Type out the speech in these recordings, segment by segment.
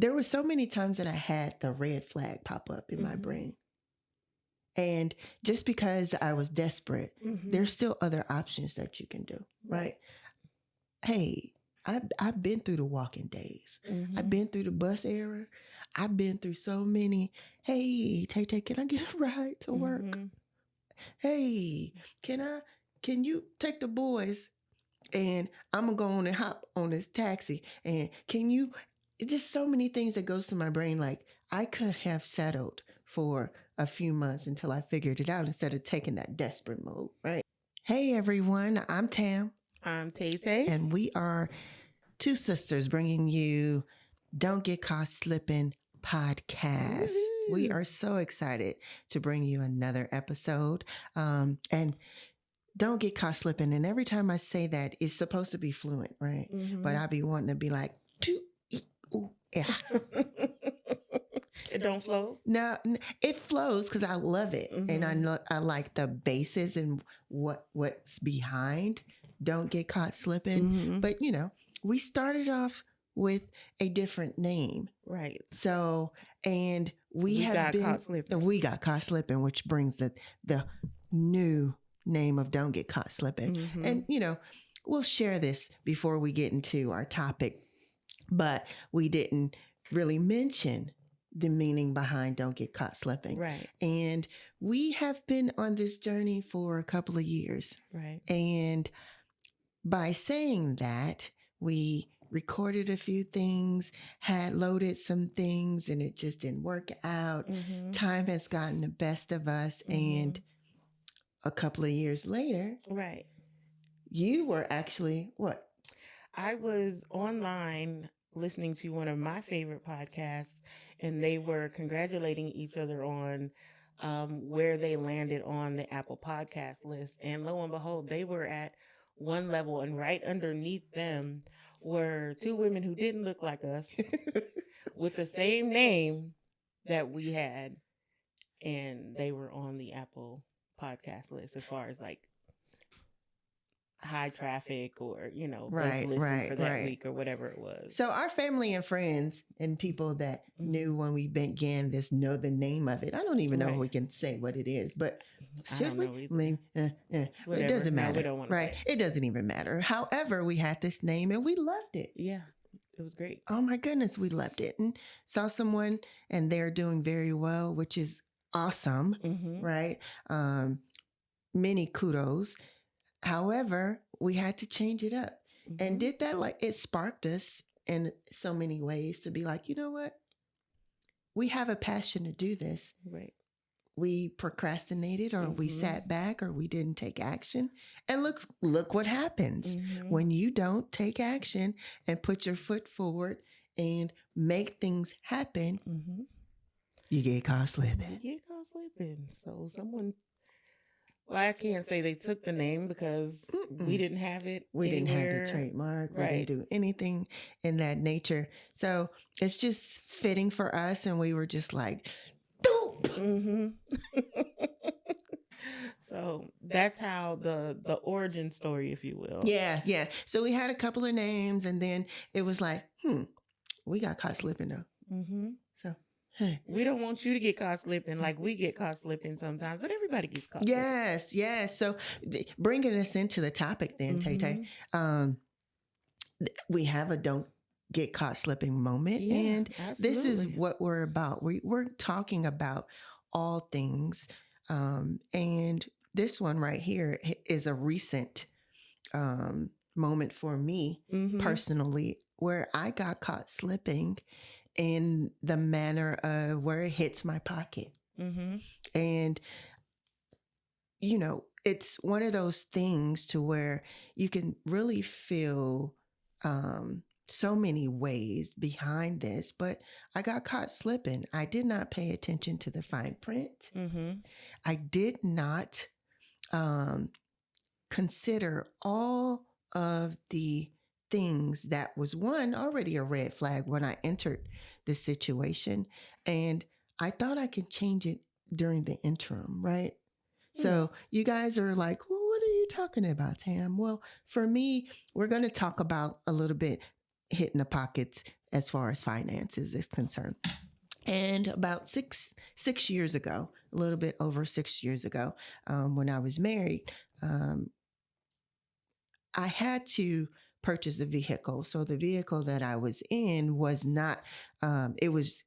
there were so many times that I had the red flag pop up in my brain. And just because I was desperate, there's still other options that you can do, right? Hey, I've been through the walking days. I've been through the bus era. I've been through so many. Hey, Tay, can I get a ride to work? Hey, can you take the boys? And I'm gonna go on and hop on this taxi. And can you, just so many things that goes to my brain. Like I could have settled for a few months until I figured it out instead of taking that desperate mode, right? Hey everyone, I'm Tam. I'm Tay. And we are two sisters bringing you Don't Get Caught Slippin' podcast. Woo-hoo. We are so excited to bring you another episode. And don't get caught slipping. And every time I say that, it's supposed to be fluent, right? But I be wanting to be like, yeah. It don't flow? No, it flows because I love it. And I like the basis and what's behind Don't Get Caught Slipping. But, you know, we started off with a different name. Right. So, and we got caught slipping, which brings the new name of Don't Get Caught Slipping. And, you know, we'll share this before we get into our topic, but we didn't really mention the meaning behind Don't Get Caught Slipping. Right. And we have been on this journey for a couple of years. Right. And by saying that, we recorded a few things, had loaded some things, and it just didn't work out. Time has gotten the best of us. And a couple of years later, right, you were actually what? I was online listening to one of my favorite podcasts, and they were congratulating each other on where they landed on the Apple Podcast list. And lo and behold, they were at one level, and right underneath them were two women who didn't look like us with the same name that we had, and they were on the Apple Podcast list as far as like high traffic or, you know, right for that week or whatever it was. So our family and friends and people that knew when we began this know the name of it. I don't even know if we can say what it is, but should we? I mean, it doesn't matter. No, we don't want to say. It doesn't even matter. However, we had this name and we loved it. Yeah, it was great. Oh my goodness, we loved it. And saw someone and they're doing very well, which is awesome, right? Many kudos. However, we had to change it up and did that. Like it sparked us in so many ways to be like, you know what? We have a passion to do this. Right. We procrastinated or we sat back or we didn't take action. And look what happens when you don't take action and put your foot forward and make things happen. You get caught slipping. So well, I can't say they took the name because we didn't have it. We didn't have the trademark. We didn't do anything in that nature. So it's just fitting for us. And we were just like, doop. So that's how the origin story, if you will. Yeah. So we had a couple of names and then it was like, we got caught slipping though. So we don't want you to get caught slipping like we get caught slipping sometimes, but everybody gets caught slipping. Yes. So bringing us into the topic then, Tay, we have a don't get caught slipping moment. And this is what we're about. We're talking about all things. And this one right here is a recent moment for me personally, where I got caught slipping in the manner of where it hits my pocket. And, you know, it's one of those things to where you can really feel so many ways behind this, but I got caught slipping. I did not pay attention to the fine print. I did not consider all of the things that was already a red flag when I entered the situation. And I thought I could change it during the interim, right? So you guys are like, well, what are you talking about, Tam? Well, for me, we're going to talk about a little bit hitting the pockets as far as finances is concerned. And about six years ago, a little bit over 6 years ago, when I was married, I had to purchase a vehicle. So the vehicle that I was in was not, it was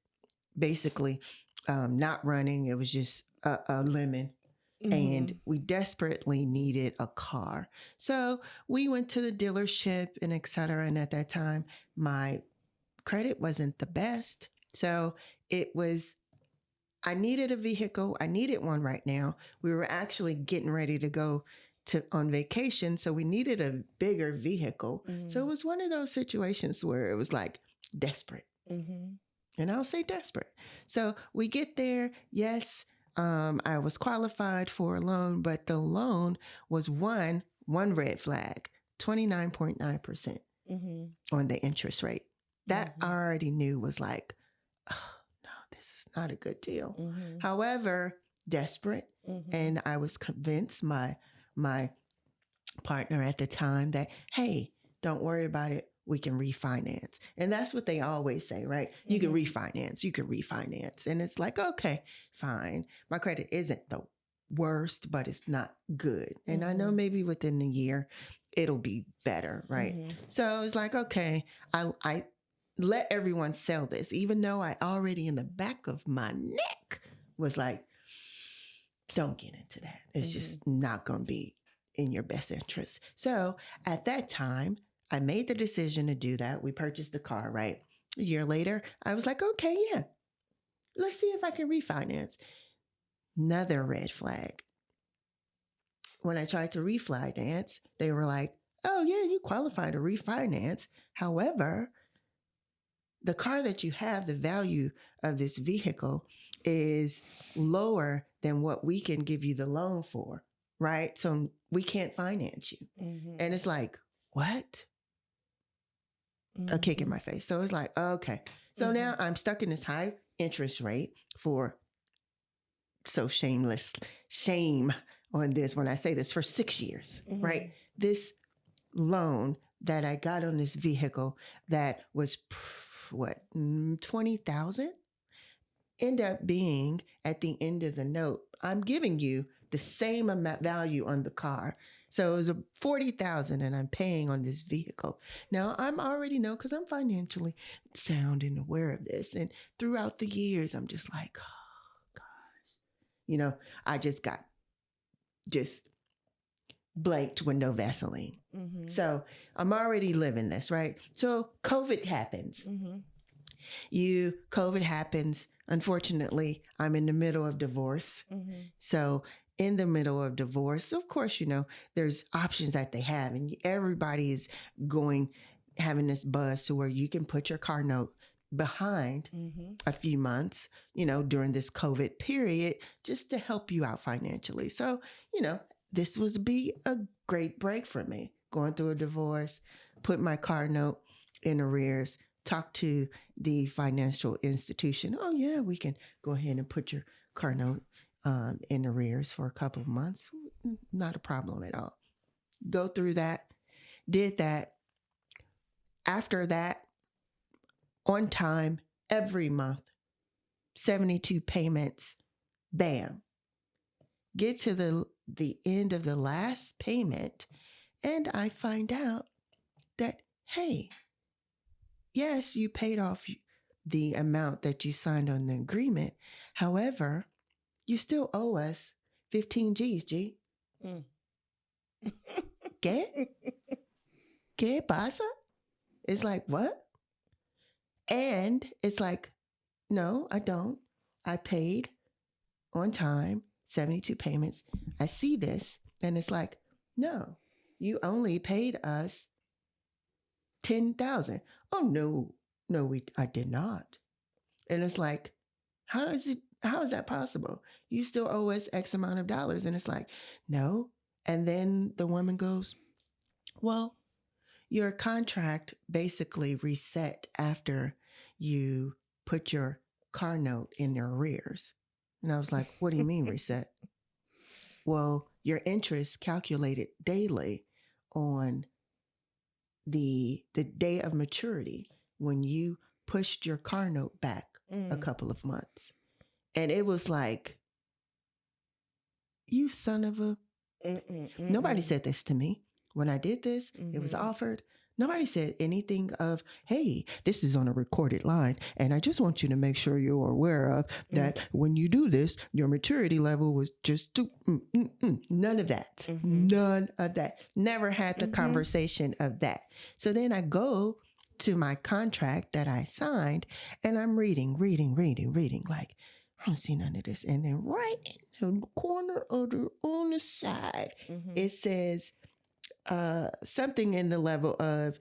basically not running. It was just a lemon. And we desperately needed a car. So we went to the dealership and et cetera. And at that time, my credit wasn't the best. So it was, I needed a vehicle. I needed one right now. We were actually getting ready to go on vacation. So we needed a bigger vehicle. So it was one of those situations where it was like desperate. And I'll say desperate. So we get there. Yes, I was qualified for a loan, but the loan was one red flag, 29.9% on the interest rate. That I already knew was like, oh, no, this is not a good deal. However, desperate. And I was convinced my partner at the time that, hey, don't worry about it. We can refinance. And that's what they always say, right? You can refinance. You can refinance. And it's like, okay, fine. My credit isn't the worst, but it's not good. And I know maybe within the year, it'll be better, right? So it's like, okay, I let everyone sell this, even though I already in the back of my neck was like, don't get into that. It's just not going to be in your best interest. So at that time, I made the decision to do that. We purchased the car, right? A year later, I was like, okay, yeah, let's see if I can refinance. Another red flag. When I tried to refinance, they were like, oh yeah, you qualify to refinance. However, the car that you have, the value of this vehicle is lower than what we can give you the loan for, right? So we can't finance you. And it's like, what? A kick in my face. So it's like, okay. So now I'm stuck in this high interest rate for, so shame on this when I say this, for 6 years, right? This loan that I got on this vehicle that was what, 20,000 end up being at the end of the note, I'm giving you the same amount value on the car. So it was a 40,000 and I'm paying on this vehicle. Now I'm already know because I'm financially sound and aware of this. And throughout the years, I'm just like, oh gosh, I just got blanked with no Vaseline. So I'm already living this, right? So COVID happens. COVID happens. Unfortunately, I'm in the middle of divorce. So in the middle of divorce, of course, there's options that they have, and everybody is having this buzz to where you can put your car note behind a few months, during this COVID period, just to help you out financially. So, this was be a great break for me, going through a divorce, put my car note in arrears, talk to the financial institution. Oh yeah, we can go ahead and put your car note in arrears for a couple of months. Not a problem at all. Go through that, did that. After that, on time, every month, 72 payments, bam. Get to the end of the last payment, and I find out that, hey, yes, you paid off the amount that you signed on the agreement. However, you still owe us 15 G's, G. ¿Qué pasa? It's like, what? And it's like, no, I don't. I paid on time, 72 payments. I see this, and it's like, no, you only paid us 10,000. Oh no, I did not. And it's like, how is that possible? You still owe us X amount of dollars. And it's like, no. And then the woman goes, well, your contract basically reset after you put your car note in your arrears. And I was like, what do you mean reset? Well, your interest calculated daily on the day of maturity when you pushed your car note back a couple of months. And it was like, you son of a... Nobody said this to me. When I did this, it was offered. Nobody said anything of, hey, this is on a recorded line. And I just want you to make sure you're aware of that when you do this, your maturity level was just none of that. None of that. Never had the conversation of that. So then I go to my contract that I signed and I'm reading. Like, I don't see none of this. And then right in the corner of on the side, it says something in the level of,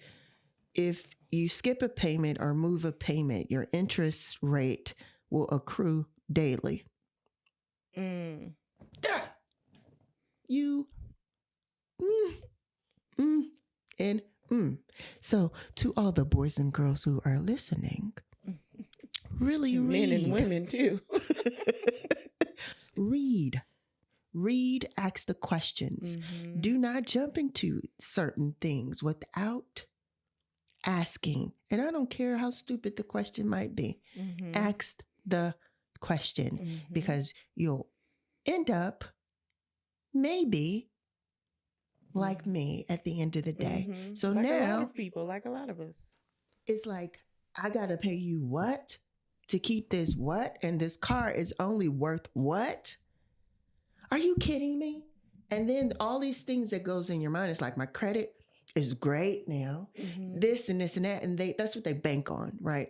if you skip a payment or move a payment, your interest rate will accrue daily. You and So to all the boys and girls who are listening, really read. Men and women too. Read, ask the questions. Do not jump into certain things without asking. And I don't care how stupid the question might be. Ask the question because you'll end up maybe like me at the end of the day. So like now, a lot of people, like a lot of us, it's like, I got to pay you what to keep this what? And this car is only worth what? Are you kidding me? And then all these things that goes in your mind, it's like, my credit is great now. This and this and that. And that's what they bank on, right?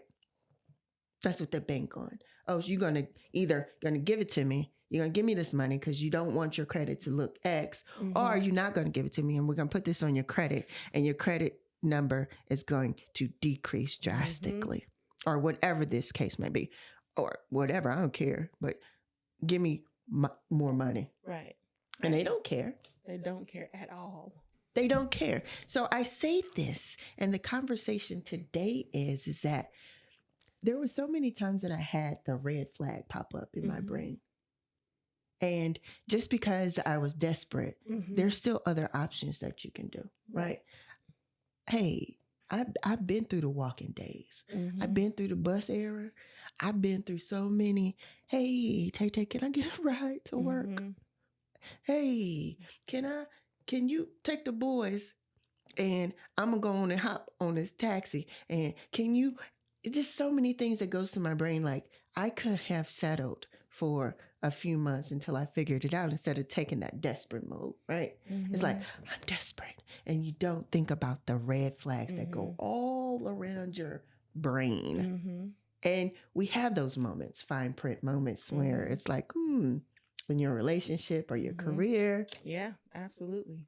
That's what they bank on. Oh, so you're going to either give it to me. You're going to give me this money because you don't want your credit to look X, or you're not going to give it to me. And we're going to put this on your credit, and your credit number is going to decrease drastically, or whatever this case may be, or whatever. I don't care, but give me more money. Right. And they don't care. They don't care at all. They don't care. So I say this, and the conversation today is that there were so many times that I had the red flag pop up in my brain. And just because I was desperate, there's still other options that you can do, right? Hey, I've been through the walking days. I've been through the bus era. I've been through so many. Hey, Tay, can I get a ride to work? Hey, can you take the boys? And I'm going to go on and hop on this taxi. And can you, just so many things that goes to my brain. Like, I could have settled for a few months until I figured it out instead of taking that desperate mode, right? It's like, I'm desperate. And you don't think about the red flags that go all around your brain. And we have those moments, fine print moments, where it's like, in your relationship or your career. Yeah, absolutely.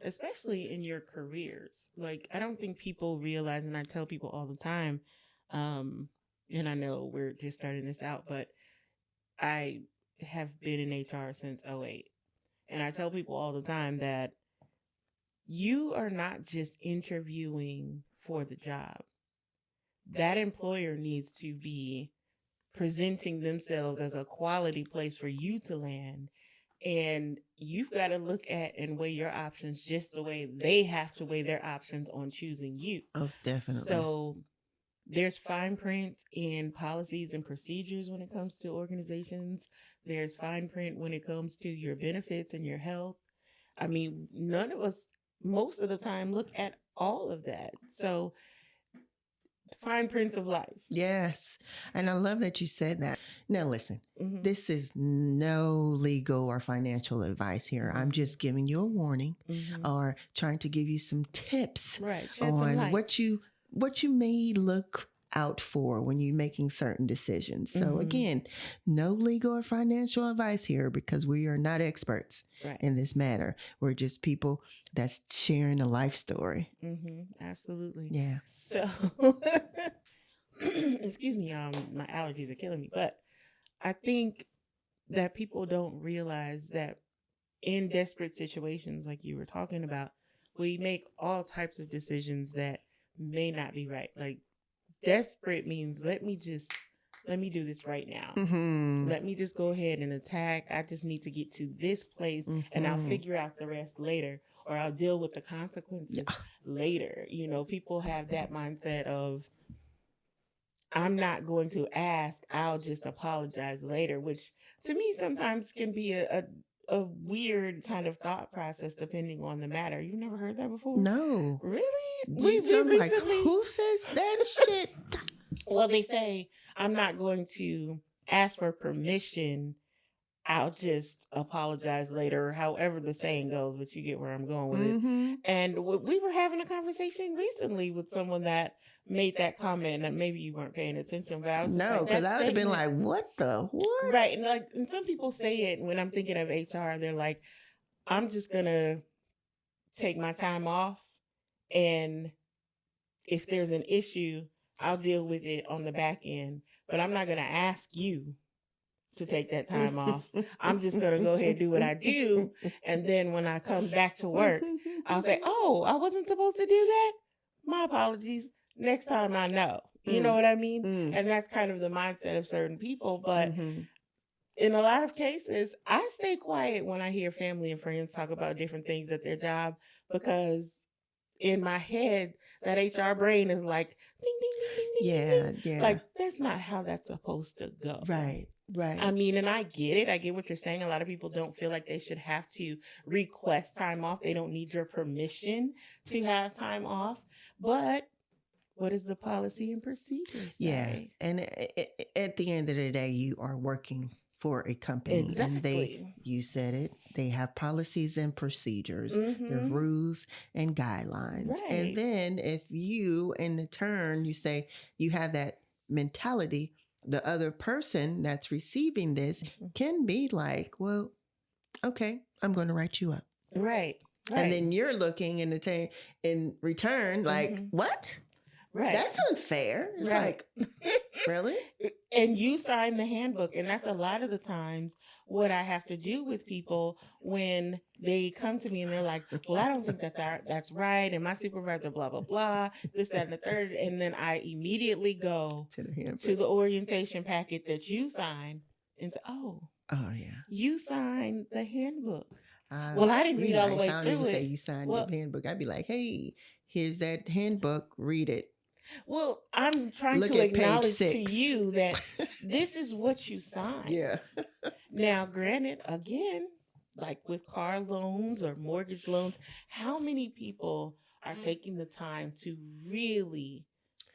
Especially in your careers. Like, I don't think people realize, and I tell people all the time, and I know we're just starting this out, but I have been in HR since 2008. And I tell people all the time that you are not just interviewing for the job. That employer needs to be presenting themselves as a quality place for you to land. And you've got to look at and weigh your options just the way they have to weigh their options on choosing you. Most definitely. So there's fine print in policies and procedures when it comes to organizations. There's fine print when it comes to your benefits and your health. I mean, none of us, most of the time, look at all of that. So fine prints of life. Yes. And I love that you said that. Now, listen, this is no legal or financial advice here. I'm just giving you a warning or trying to give you some tips on what you may look out for when you're making certain decisions. So again, no legal or financial advice here because we are not experts in this matter. We're just people that's sharing a life story. Absolutely. Yeah. So, excuse me, my allergies are killing me, but I think that people don't realize that in desperate situations, like you were talking about, we make all types of decisions that may not be right. Like, desperate means let me do this right now. Let me just go ahead and attack. I just need to get to this place and I'll figure out the rest later, or I'll deal with the consequences later. You know, people have that mindset of, I'm not going to ask, I'll just apologize later, which to me sometimes can be a weird kind of thought process depending on the matter. You've never heard that before? No. Really? We I'm like, recently, who says that shit? well, they say, I'm not going to ask for permission. I'll just apologize later, or however the saying goes, but you get where I'm going with it. Mm-hmm. And we were having a conversation recently with someone that made that comment, and maybe you weren't paying attention, but I was just No, like, because that I would have been statement, like, what the what? right? And like, and some people say it when I'm thinking of HR, they're like, I'm just gonna take my time off, and if there's an issue, I'll deal with it on the back end, but I'm not gonna ask you to take that time off. I'm just going to go ahead and do what I do. And then when I come back to work, I'll say, oh, I wasn't supposed to do that. My apologies. Next time I know. You know what I mean? And that's kind of the mindset of certain people. But in a lot of cases, I stay quiet when I hear family and friends talk about different things at their job, because in my head, that HR brain is like, ding, ding, ding, ding, ding, Yeah, ding. yeah. Like, that's not how that's supposed to go. Right, right. I mean, and I get it. I get what you're saying. A lot of people don't feel like they should have to request time off. They don't need your permission to have time off. But what is the policy and procedure say? Yeah. And at the end of the day, you are working for a company. And you said it, they have policies and procedures, the rules and guidelines. Right. And then if you, in the turn, you say you have that mentality, the other person that's receiving this can be like, well, okay, I'm going to write you up. Right. And then you're looking in return, like, what? Right. That's unfair. It's like, really? And you sign the handbook. And that's a lot of the times what I have to do with people when they come to me and they're like, well, I don't think that's right. And my supervisor, blah, blah, blah, this, that, and the third. And then I immediately go to the orientation packet that you signed and say, oh, yeah, you signed the handbook. Well, I didn't read all the way through it. I don't even say you signed the handbook. I'd be like, hey, here's that handbook. Read it. Well, I'm trying to acknowledge to you that this is what you signed. Yeah. Now, granted, again, like with car loans or mortgage loans, how many people are taking the time to really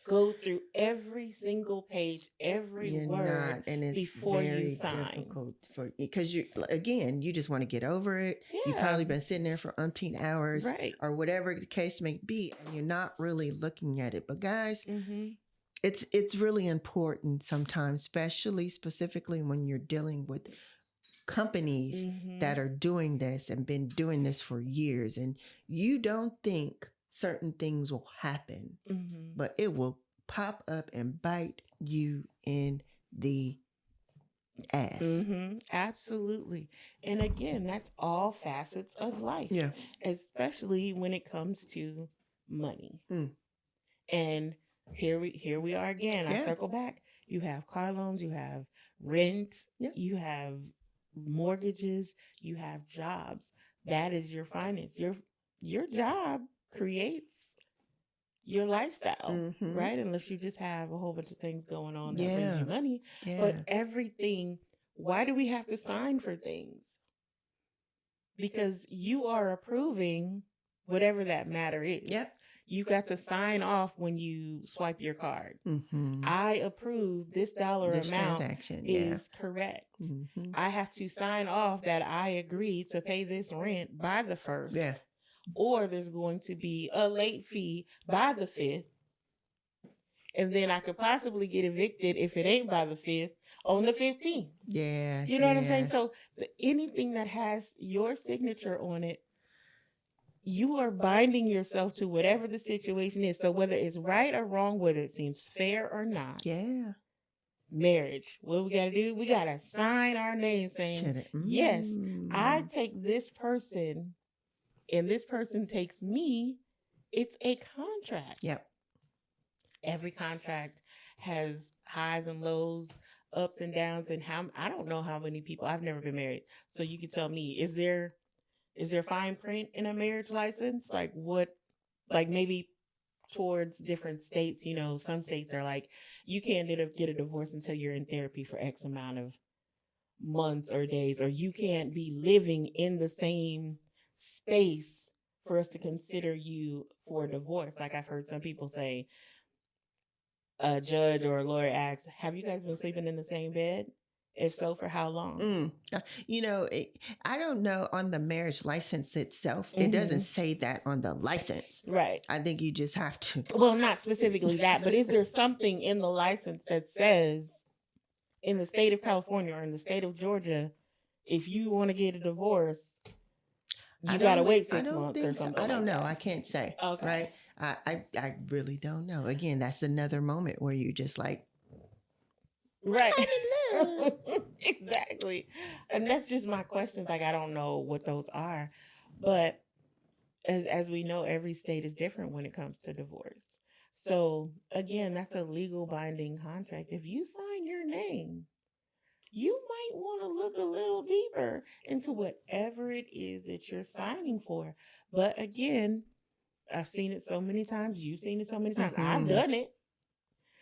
go through every single page, every word, and it's before you sign? Difficult because you just want to get over it. Yeah. You've probably been sitting there for umpteen hours, right, or whatever the case may be, and you're not really looking at it. But guys, it's really important sometimes, specifically when you're dealing with companies that are doing this and been doing this for years, and you don't think certain things will happen, but it will pop up and bite you in the ass. Absolutely. And again, that's all facets of life. Yeah. Especially when it comes to money. And here we are again. I circle back. You have car loans, you have rent, you have mortgages, you have jobs. That is your finance. Your job creates your lifestyle, right? Unless you just have a whole bunch of things going on that brings you money. But everything, why do we have to sign for things? Because you are approving whatever that matter is. Yep. You got to sign off when you swipe your card. I approve this amount transaction is correct. I have to sign off that I agree to pay this rent by the 1st. Yeah. Or there's going to be a late fee by the 5th. And then I could possibly get evicted if it ain't by the 5th on the 15th. Yeah. You know what I'm saying? So anything that has your signature on it, you are binding yourself to whatever the situation is. So whether it's right or wrong, whether it seems fair or not. Yeah. Marriage. What we got to do? We got to sign our name saying, yes, I take this person and this person takes me. It's a contract. Yep. Every contract has highs and lows, ups and downs, and I don't know how many people. I've never been married, so you can tell me, is there fine print in a marriage license? Like what like maybe towards different states, some states are like, you can't get a divorce until you're in therapy for X amount of months or days, or you can't be living in the same space for us to consider you for a divorce. Like I've heard some people say, a judge or a lawyer asks, have you guys been sleeping in the same bed? If so, for how long? I don't know on the marriage license itself. It doesn't say that on the license. Right. I think you just have to. Well, not specifically that, but is there something in the license that says in the state of California or in the state of Georgia, if you want to get a divorce, you got to wait 6 months or something? I don't know. I can't say. Okay. Right? I really don't know. Again, that's another moment where you just like, right. I'm in love. Exactly. And that's just my questions. Like, I don't know what those are. But as we know, every state is different when it comes to divorce. So again, that's a legal binding contract. If you sign your name, you might want to look a little deeper into whatever it is that you're signing for. But again, I've seen it so many times. You've seen it so many times. I've done it.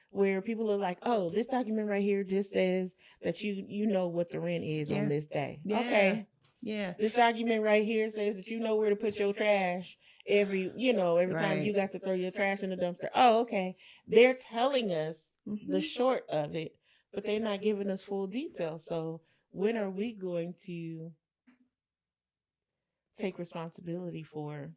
Where people are like, oh, this document right here just says that you know what the rent is on this day. Yeah. Okay. Yeah. This document right here says that you know where to put your trash every time you got to throw your trash in the dumpster. Oh, okay. They're telling us the short of it, but they're not giving us full details. So when are we going to take responsibility for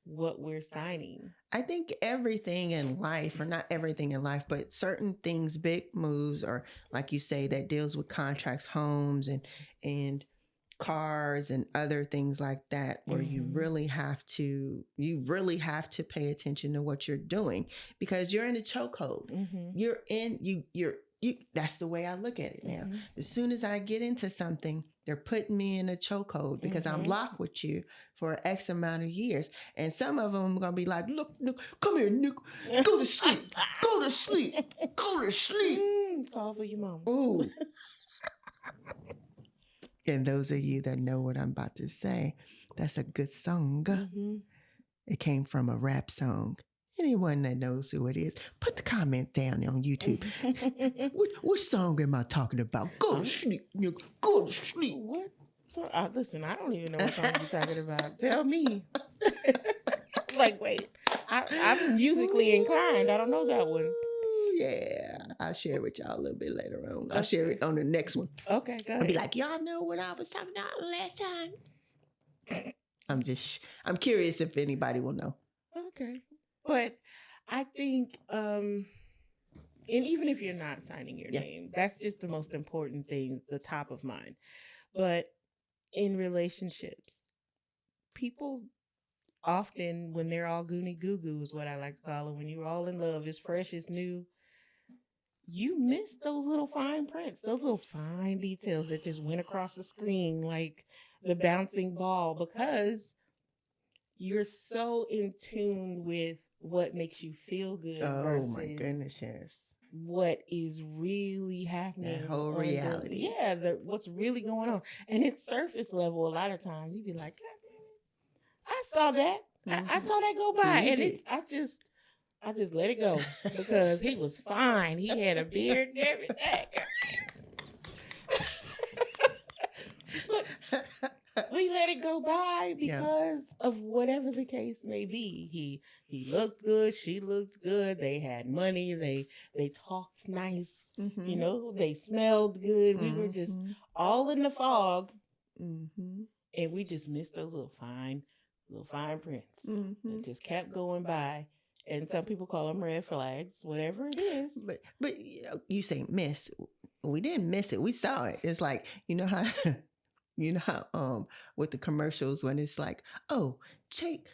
what we're signing? I think everything in life, or not everything in life, but certain things, big moves, or like you say, that deals with contracts, homes and cars and other things like that, where you really have to pay attention to what you're doing, because you're in a chokehold. You're that's the way I look at it now. As soon as I get into something, they're putting me in a chokehold because I'm locked with you for X amount of years. And some of them are going to be like, look, come here, Nick, go to sleep, go to sleep, go to sleep. Call for your mama. Ooh. And those of you that know what I'm about to say, that's a good song. It came from a rap song. Anyone that knows who it is, put the comment down on YouTube. What song am I talking about? Go to sleep, Nick. Go to sleep. What? Listen, I don't even know what song you're talking about. Tell me. Like, wait, I'm musically inclined. I don't know that one. Yeah, I'll share it with y'all a little bit later on. Okay. I'll share it on the next one. Okay, go ahead. I'll be like, y'all know what I was talking about last time. I'm curious if anybody will know. Okay. But I think, and even if you're not signing your name, that's just the most important thing, the top of mind. But in relationships, people often, when they're all goony goo-goo is what I like to call it, when you're all in love, it's fresh, it's new, you miss those little fine prints, those little fine details that just went across the screen like the bouncing ball, because you're so in tune with what makes you feel good versus my goodness, yes, what is really happening. That whole reality. What's really going on. And it's surface level a lot of times. You'd be like, God, I saw that. I saw that go by. And I just let it go because he was fine. He had a beard and everything. We let it go by because of whatever the case may be. He looked good. She looked good. They had money. They talked nice. They smelled good. We were just all in the fog. And we just missed those little fine prints that just kept going by. And some people call them red flags, whatever it is. But you say miss. We didn't miss it. We saw it. It's like, how with the commercials when it's like, oh, take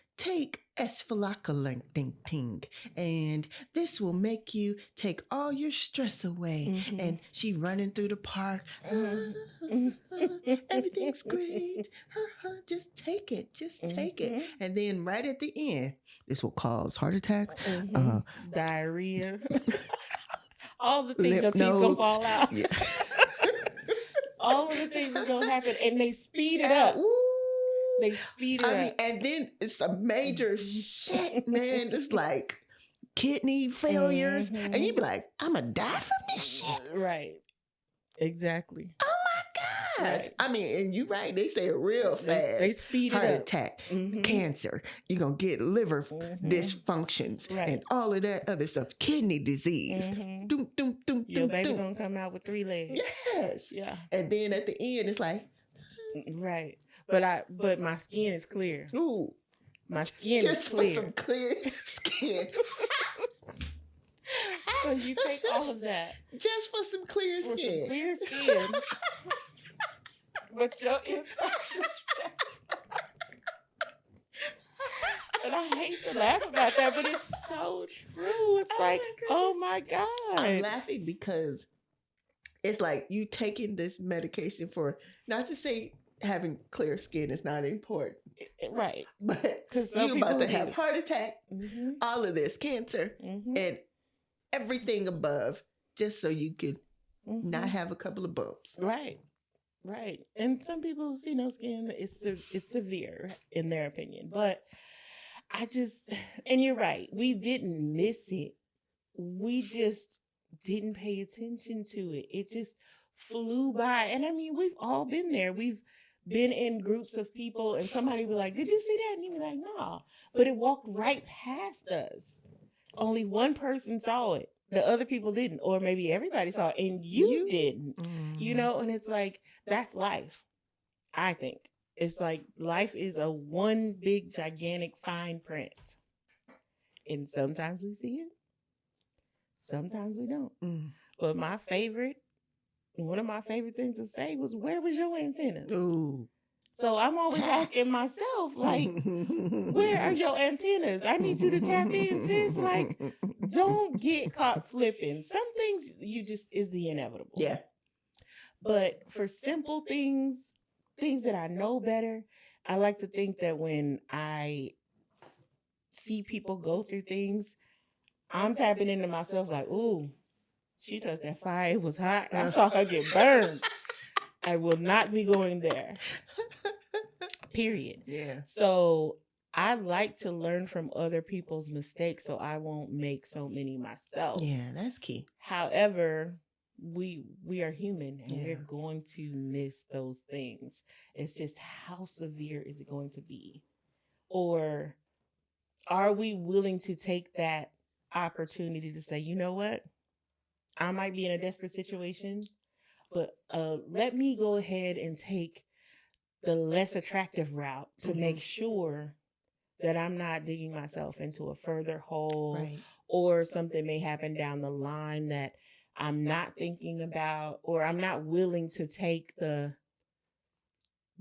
esfalacalenting, and this will make you take all your stress away. And she running through the park. Everything's great. Just take it. Just take it. And then right at the end, this will cause heart attacks, diarrhea, all the things your teeth gonna fall out. All of the things are gonna happen, and they speed it up. They speed it I mean, up. and then it's some major shit, man. It's like kidney failures. And you'd be like, I'm going to die from this shit. Right. Exactly. Oh my gosh. Right. I mean, and you're right. They say it real fast. They speed it Heart up. attack, cancer. You're going to get liver dysfunctions and all of that other stuff. Kidney disease. Doom, doom, doom, Your doom, baby doom. gonna come out with 3 legs. Yes. Yeah. And then at the end, it's like, right. But my skin is clear. ooh. My skin Just is clear. for some clear skin. So you take all of that. Just for some clear For skin. some clear skin. But your inside is and I hate to laugh about that, but it's so true. It's oh my God. I'm laughing because it's like you taking this medication for, not to say having clear skin is not important. Right. But you're about to have heart attack, all of this, cancer, and everything above, just so you could not have a couple of bumps. Right. Right. And some people's, skin is severe in their opinion. But and you're right, we didn't miss it. We just didn't pay attention to it. It just flew by. And I mean, we've all been there. We've been in groups of people and somebody be like, did you see that? And you be like, no. But it walked right past us. Only one person saw it. The other people didn't. Or maybe everybody saw it and you didn't. And it's like, that's life, I think. It's like life is a one big, gigantic fine print. And sometimes we see it. Sometimes we don't. But one of my favorite things to say was, where was your antennas? Ooh. So I'm always asking myself, like, where are your antennas? I need you to tap in, sis. Like, don't get caught slipping. Some things is the inevitable. Yeah. But for simple things that I know better, I like to think that when I see people go through things, I'm tapping into myself like, ooh, she touched that fire. It was hot. I saw her get burned. I will not be going there. Period. Yeah. So I like to learn from other people's mistakes so I won't make so many myself. Yeah, that's key. However, we are human and we're going to miss those things. It's just, how severe is it going to be? Or are we willing to take that opportunity to say, you know what? I might be in a desperate situation, but let me go ahead and take the less attractive route to make sure that I'm not digging myself into a further hole, or something may happen down the line that I'm not thinking about, or I'm not willing to take the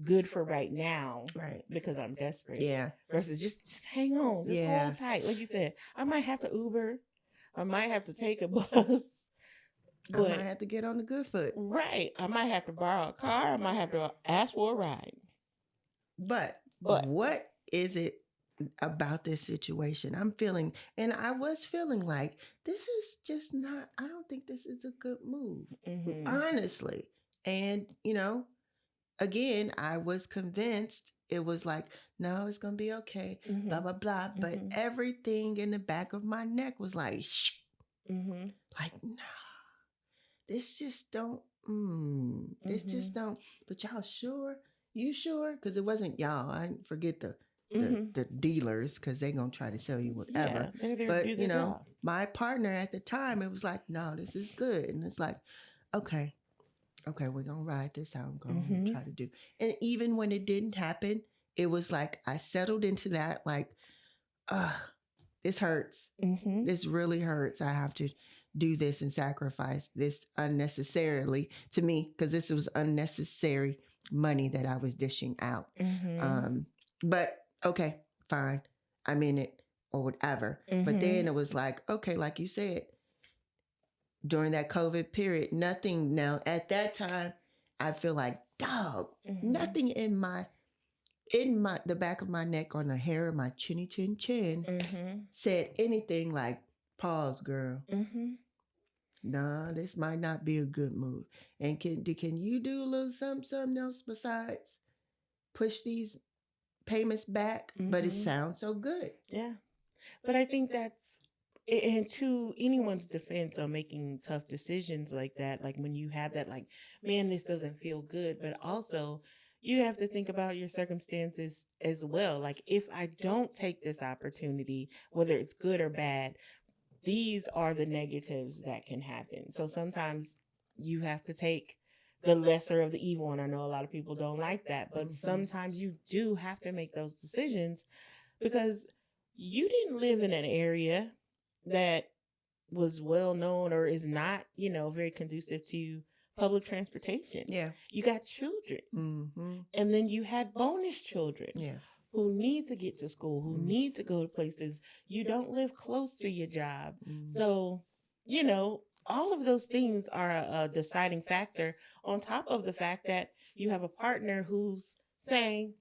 good for right now, because I'm desperate. Yeah. Versus just hang on, just hold tight. Like you said, I might have to Uber, I might have to take a bus. But I might have to get on the good foot. Right. I might have to borrow a car. I might have to ask for a ride. But what is it about this situation? I'm feeling, and I was feeling like, this is just not, I don't think this is a good move. Honestly. And, again, I was convinced it was like, no, it's going to be okay. Blah, blah, blah. But everything in the back of my neck was like, shh. Like, nah. This just don't, this just don't, but y'all sure? You sure? Because it wasn't y'all. I didn't forget the dealers, because they're going to try to sell you whatever. Yeah, but, my partner at the time, it was like, no, this is good. And it's like, okay, we're going to ride this out. I'm going to try to do. And even when it didn't happen, it was like, I settled into that, like, this hurts. This really hurts. I have to do this and sacrifice this unnecessarily to me, because this was unnecessary money that I was dishing out. But okay, fine. I'm in it or whatever. But then it was like, okay, like you said, during that COVID period, nothing now at that time, I feel like, dog, nothing in the back of my neck, on the hair of my chinny chin said anything like, pause, girl. Nah, this might not be a good move. And can you do a little something else besides push these payments back, but it sounds so good. Yeah. But I think that's, and to anyone's defense on making tough decisions like that, like when you have that, like, man, this doesn't feel good, but also you have to think about your circumstances as well. Like, if I don't take this opportunity, whether it's good or bad, these are the negatives that can happen. So sometimes you have to take the lesser of the evil. And I know a lot of people don't like that, but sometimes you do have to make those decisions because you didn't live in an area that was well known or is not, very conducive to public transportation. Yeah. You got children. And then you had bonus children. Yeah. Who need to get to school, who need to go to places. You don't live close to your job. So, all of those things are a deciding factor, on top of the fact that you have a partner who's saying,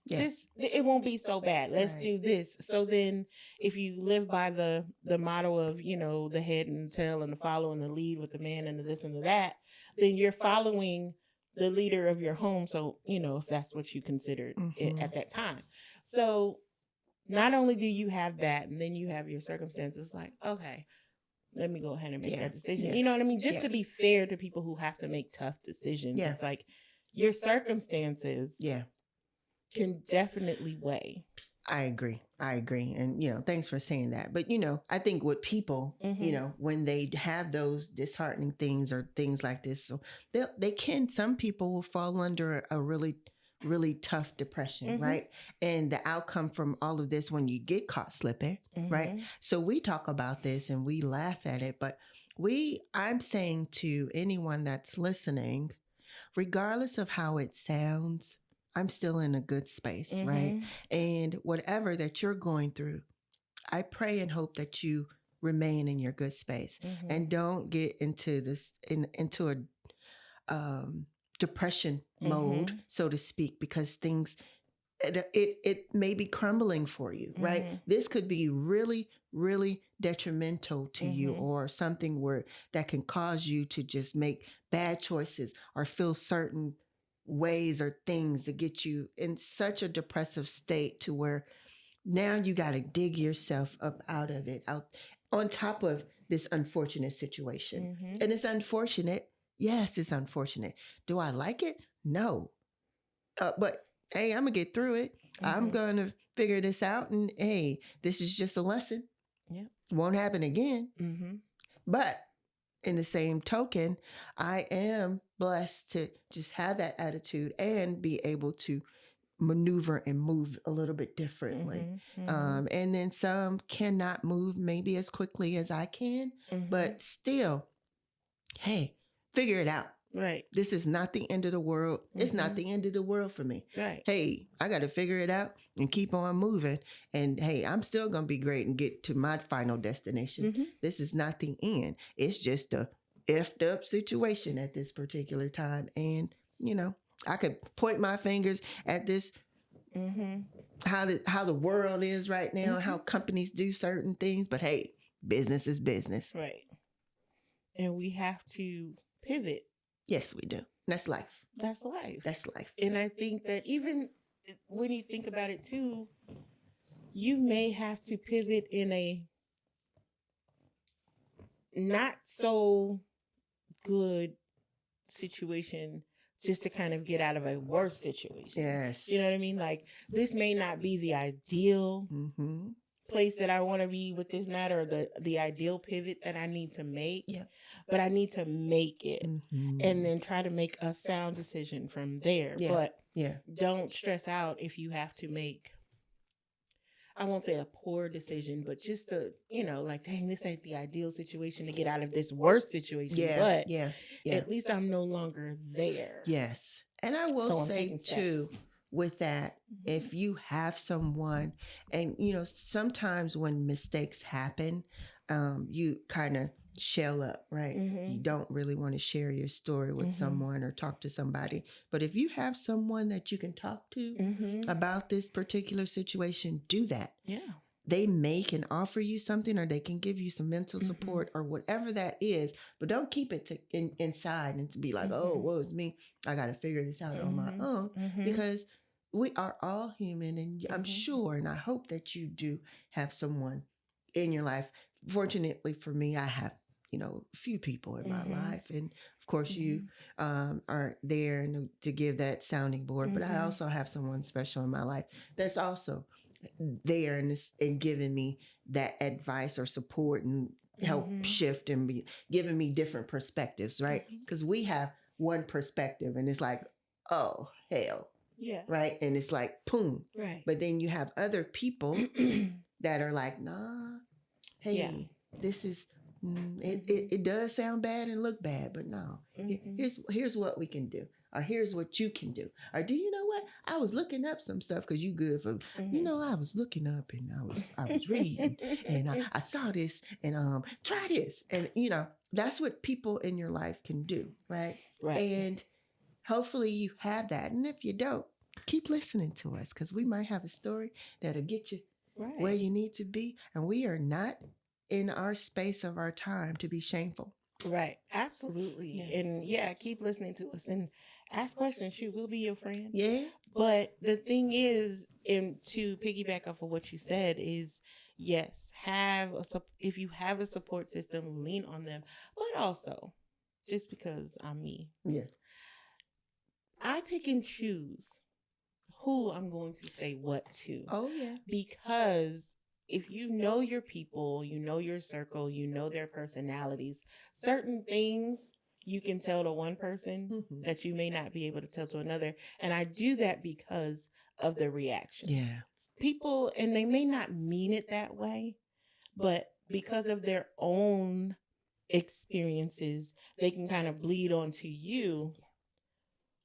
it won't be so bad. Let's do this. So then if you live by the motto of, the head and the tail and the follow and the lead with the man and the this and the that, then you're following the leader of your home. So, if that's what you considered it at that time. So not only do you have that, and then you have your circumstances like, okay, let me go ahead and make that decision. You know what I mean? Just to be fair to people who have to make tough decisions. It's like your circumstances can definitely weigh. I agree. And, thanks for saying that. But, I think with people, when they have those disheartening things or things like this, so some people will fall under a really, really tough depression, right? And the outcome from all of this, when you get caught slipping, right? So we talk about this and we laugh at it, but I'm saying to anyone that's listening, regardless of how it sounds, I'm still in a good space, right? And whatever that you're going through, I pray and hope that you remain in your good space and don't get into this into a depression mode, so to speak, because things it may be crumbling for you, right? This could be really, really detrimental to you, or something that can cause you to just make bad choices or feel certain ways or things to get you in such a depressive state to where now you got to dig yourself up out of it, out on top of this unfortunate situation. And it's unfortunate. Yes, it's unfortunate. Do I like it? No. But hey, I'm gonna get through it. I'm gonna figure this out, and hey, this is just a lesson. Won't happen again. But in the same token, I am blessed to just have that attitude and be able to maneuver and move a little bit differently. And then some cannot move maybe as quickly as I can, but still, hey, figure it out. Right. This is not the end of the world. It's not the end of the world for me. Right. Hey, I got to figure it out and keep on moving. And hey, I'm still going to be great and get to my final destination. This is not the end. It's just a effed up situation at this particular time. And, I could point my fingers at this, how the world is right now, how companies do certain things. But hey, business is business. Right. And we have to pivot. Yes, we do. That's life. That's life. That's life. And I think that even when you think about it too, you may have to pivot in a not so good situation just to kind of get out of a worse situation. Yes. You know what I mean? Like, this may not be the ideal place that I want to be with this matter, or the ideal pivot that I need to make. But I need to make it and then try to make a sound decision from there. But don't stress out if you have to make, I won't say a poor decision, but just to, like, dang, this ain't the ideal situation to get out of this worst situation. But at least I'm no longer there. Yes. And I will say too, with that, if you have someone, and sometimes when mistakes happen, you kind of shell up, right? You don't really want to share your story with someone or talk to somebody. But if you have someone that you can talk to about this particular situation, do that. They may can offer you something, or they can give you some mental support or whatever that is, but don't keep it inside and to be like, oh, woe is me. I got to figure this out on my own, because we are all human, and I'm sure, and I hope that you do have someone in your life. Fortunately for me, I have, a few people in my life, and of course, you are there to give that sounding board. But I also have someone special in my life that's also there and giving me that advice or support and help shift and be giving me different perspectives, right? Because we have one perspective, and it's like, oh hell, yeah, right, and it's like boom, right. but then you have other people that are like, nah, hey, this is it does sound bad and look bad, but no, here's what we can do, or here's what you can do, or do you know what, I was looking up some stuff because you good for I was looking up and I was reading and I saw this and try this, and that's what people in your life can do, right? And hopefully you have that, and if you don't, keep listening to us, because we might have a story that'll get you where you need to be, and we are not in our space of our time to be shameful. Right. Absolutely. Yeah. And keep listening to us and ask questions. Shoot, we'll be your friend. Yeah. But the thing is, and to piggyback off of what you said, is yes, if you have a support system, lean on them. But also, just because I'm me, I pick and choose who I'm going to say what to. Oh yeah. Because if you know your people, you know your circle, you know their personalities, certain things you can tell to one person that you may not be able to tell to another. And I do that because of the reaction. Yeah. People, and they may not mean it that way, but because of their own experiences, they can kind of bleed onto you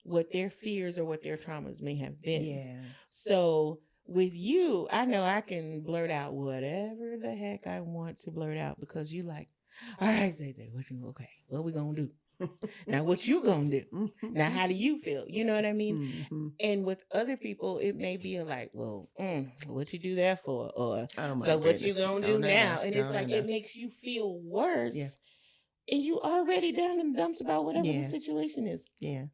what their fears or what their traumas may have been. Yeah. So with you, I know I can blurt out whatever the heck I want to blurt out, because you like, all right, Zay, what we gonna do? Now what you gonna do? Now how do you feel? You know what I mean? And with other people, it may be like, well, what you do that for? Or so what you gonna do now? And it's like, it makes you feel worse. Yeah. And you already down in the dumps about whatever the situation is. Yeah.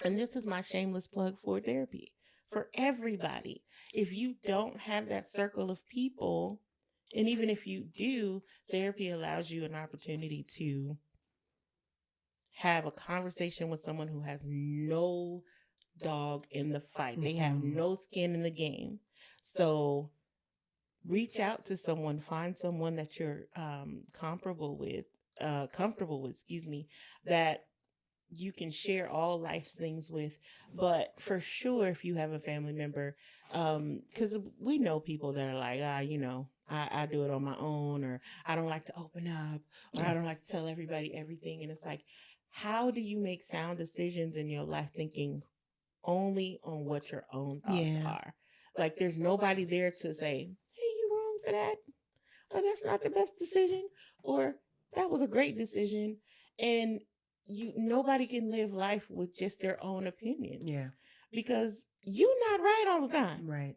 And this is my shameless plug for therapy for everybody. If you don't have that circle of people, and even if you do, therapy allows you an opportunity to have a conversation with someone who has no dog in the fight. They have no skin in the game. So reach out to someone, find someone that you're comfortable with, that you can share all life things with. But for sure, if you have a family member, because we know people that are like, I do it on my own, or I don't like to open up, or I don't like to tell everybody everything. And it's like, how do you make sound decisions in your life thinking only on what your own thoughts are? Like, there's nobody there to say, hey, you wrong for that, or that's not the best decision, or that was a great decision. And nobody can live life with just their own opinions. Yeah. Because you're not right all the time. Right.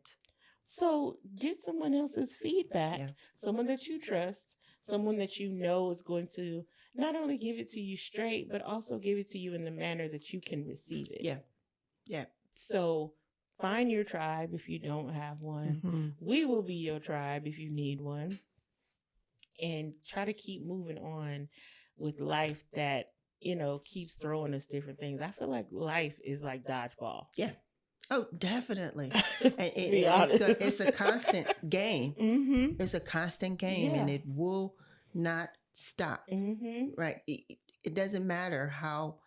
So get someone else's feedback, someone that you trust, someone that you know is going to not only give it to you straight, but also give it to you in the manner that you can receive it. Yeah. Yeah. So find your tribe if you don't have one. We will be your tribe if you need one. And try to keep moving on with life that, keeps throwing us different things. I feel like life is like dodgeball. Yeah. Oh, definitely. It's a constant game. It's a constant game, and it will not stop. Right. It doesn't matter how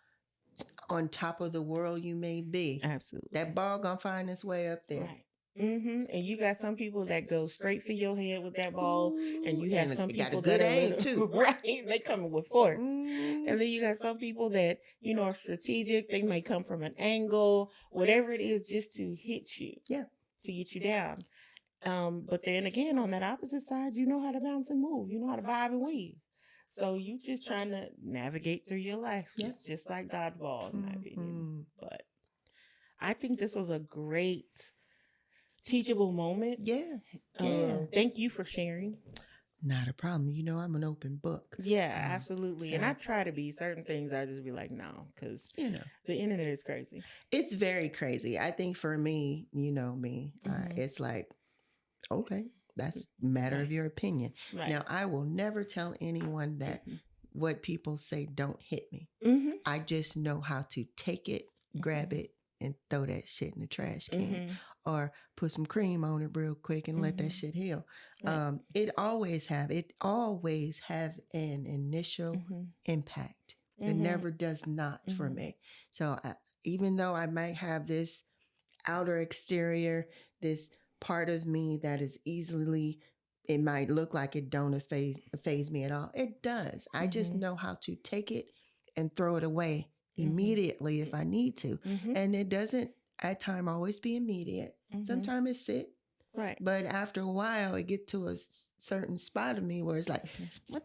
on top of the world you may be. Absolutely. That ball gonna find its way up there. Right. And you got some people that go straight for your head with that ball, and you have some people got a good aim too. Right, they coming with force. And then you got some people that are strategic. They may come from an angle, whatever it is, just to hit you. Yeah, to get you down. But then again, on that opposite side, you know how to bounce and move. You know how to bob and weave. So you just trying to navigate through your life. Yep. It's just like dodgeball, in my opinion. But I think this was a great teachable moment. Yeah. Thank you for sharing. not a problem. You know, I'm an open book. Yeah, absolutely. And I So, try to be. Certain things I just be like, no, because you know, the internet is crazy. it's very crazy. I think for me, you know me, it's like, okay, that's a matter of your opinion. Right. Now, I will never tell anyone that what people say don't hit me. Mm-hmm. I just know how to take it, grab it, and throw that shit in the trash can, or put some cream on it real quick and let that shit heal. Right. It always have an initial impact. It never does not for me. So even though I might have this outer exterior, this part of me that is easily, it might look like it don't phase me at all. It does. I just know how to take it and throw it away immediately if I need to. And it doesn't at time always be immediate. Sometimes it's sit. Right. But after a while, it get to a certain spot of me where it's like, what?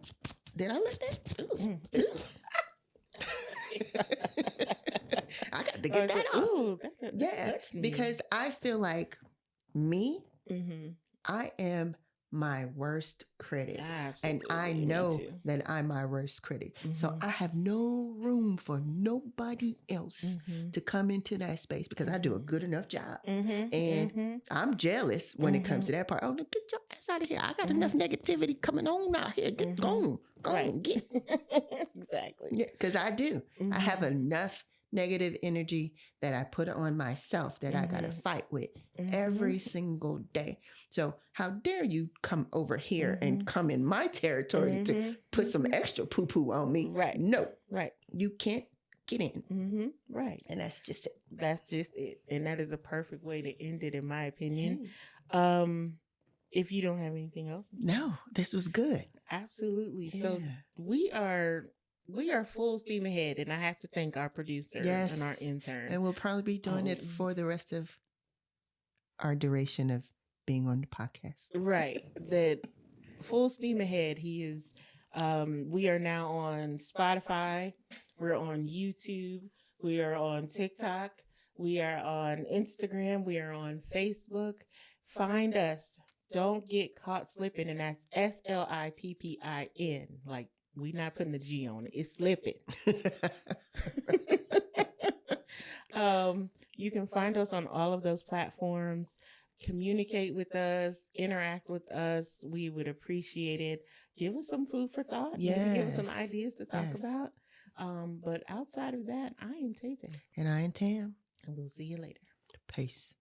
Did I let that? Ooh. I got to get that off. Ooh, Yeah, because I feel like me, I am my worst critic. Absolutely. And I know that I'm my worst critic. So I have no room for nobody else to come into that space because I do a good enough job. And I'm jealous when it comes to that part. Oh, get your ass out of here. I got enough negativity coming on out here. Get gone. Get. Exactly. Yeah, because I do. I have enough negative energy that I put on myself that I got to fight with every single day. So how dare you come over here and come in my territory to put some extra poo-poo on me? Right. No. Right. You can't get in. Right. And that's just it. That's just it. And that is a perfect way to end it, in my opinion. If you don't have anything else. No, this was good. Absolutely. Yeah. So we are full steam ahead, and I have to thank our producer and our intern. And we'll probably be doing it for the rest of our duration of being on the podcast. Right. That full steam ahead. He is, we are now on Spotify. We're on YouTube. We are on TikTok. We are on Instagram. We are on Facebook. Find us. Don't get caught slipping. And that's SLIPPIN. Like, we not putting the G on it. It's slipping. You can find us on all of those platforms. Communicate with us, interact with us. We would appreciate it. Give us some food for thought. Maybe give us some ideas to talk about. But outside of that, I am Tay Tay. And I am Tam. And we'll see you later. Peace.